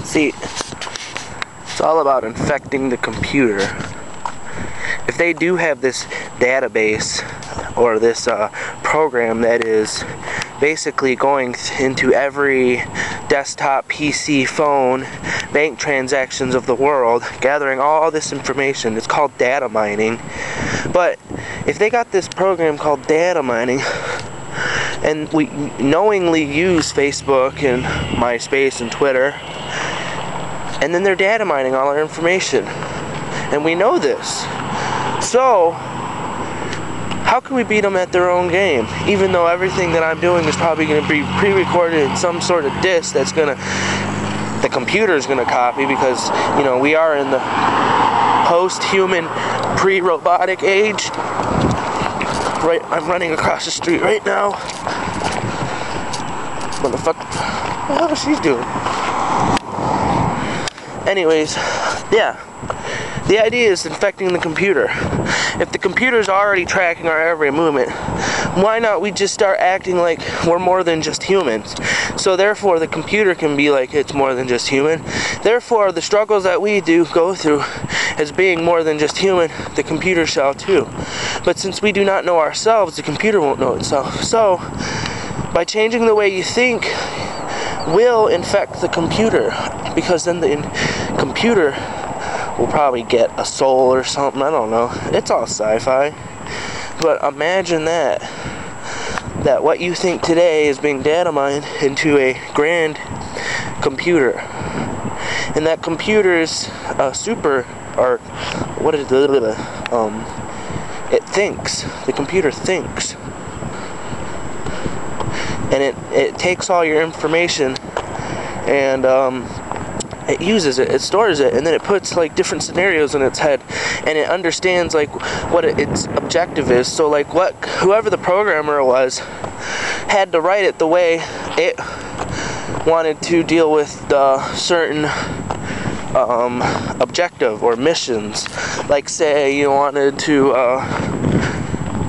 See, it's all about infecting the computer. If they do have this database or this program that is basically going into every desktop, PC, phone, bank transactions of the world, gathering all this information, it's called data mining. But if they got this program called data mining, and we knowingly use Facebook and MySpace and Twitter, and then they're data mining all our information, and we know this. So how can we beat them at their own game? Even though everything that I'm doing is probably going to be pre-recorded in some sort of disk that's going to, the computer is going to copy, because, you know, we are in the post-human, pre-robotic age. Right, I'm running across the street right now. What the fuck? What the hell is she doing? Anyways, yeah. The idea is infecting the computer. If the computer's already tracking our every movement, why not we just start acting like we're more than just humans? So therefore the computer can be like it's more than just human. Therefore the struggles that we do go through as being more than just human, the computer shall too. But since we do not know ourselves, the computer won't know itself. So by changing the way you think will infect the computer, because then the computer will probably get a soul or something. I don't know. It's all sci-fi. But imagine that what you think today is being data mined into a grand computer. And that computer is it thinks. The computer thinks. And it takes all your information and it uses it, it stores it, and then it puts like different scenarios in its head, and it understands like what its objective is. So like whoever the programmer was had to write it the way it wanted to deal with the certain objective or missions. Like say you wanted to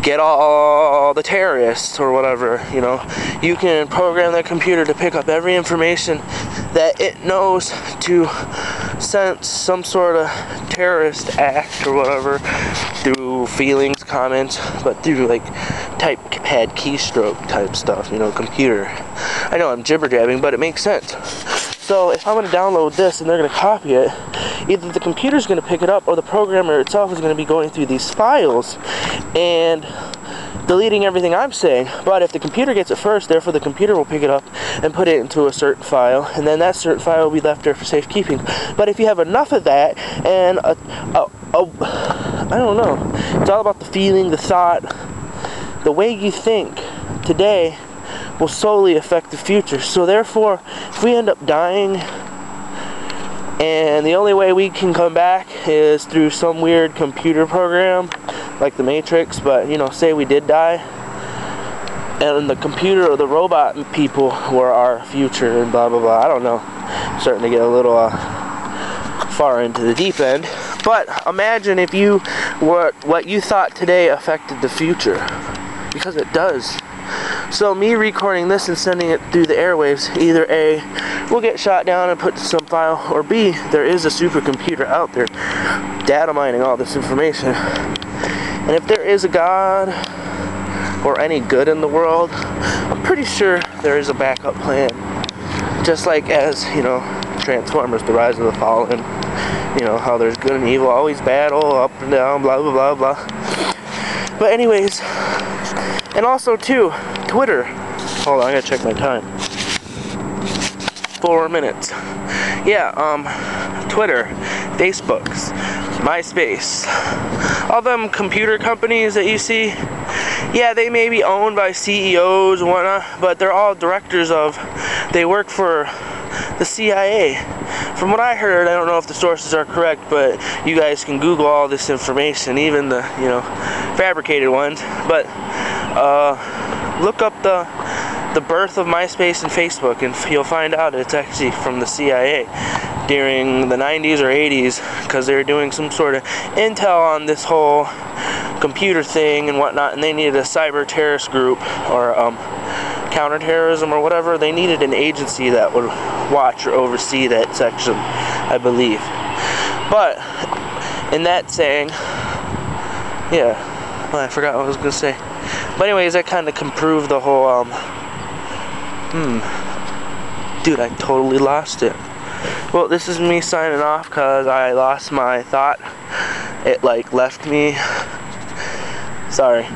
get all the terrorists or whatever, you know, you can program that computer to pick up every information that it knows to sense some sort of terrorist act or whatever through feelings, comments, but through like typepad keystroke type stuff, you know, computer. I know I'm jibber-jabbing, but it makes sense. So if I'm going to download this and they're going to copy it, either the computer's going to pick it up or the programmer itself is going to be going through these files and deleting everything I'm saying. But if the computer gets it first, therefore the computer will pick it up and put it into a certain file, and then that certain file will be left there for safekeeping. But if you have enough of that, and I don't know, it's all about the feeling, the thought, the way you think today will solely affect the future. So therefore, if we end up dying, and the only way we can come back is through some weird computer program like the Matrix, but you know, say we did die and the computer or the robot people were our future and blah blah blah, I don't know, I'm starting to get a little far into the deep end. But imagine if what you thought today affected the future, because it does. So me recording this and sending it through the airwaves, either A, will get shot down and put to some file, or B, there is a supercomputer out there data mining all this information. And if there is a God or any good in the world, I'm pretty sure there is a backup plan. Just like as, you know, Transformers, The Rise of the Fallen, you know, how there's good and evil, always battle, up and down, blah blah blah blah. But anyways, and also too, Twitter. Hold on, I gotta check my time. 4 minutes. Yeah, Twitter, Facebooks, MySpace, all them computer companies that you see, yeah, they may be owned by CEOs and whatnot, but they're all directors of, they work for the CIA. From what I heard, I don't know if the sources are correct, but you guys can Google all this information, even the, you know, fabricated ones, but look up the birth of MySpace and Facebook, and you'll find out it's actually from the CIA during the 90s or 80s, because they were doing some sort of intel on this whole computer thing and whatnot, and they needed a cyber terrorist group or counterterrorism or whatever, they needed an agency that would watch or oversee that section, I believe. But in that saying, yeah, well, I forgot what I was gonna say. But anyways, that kind of can prove the whole dude, I totally lost it. Well, this is me signing off because I lost my thought. It like left me. Sorry.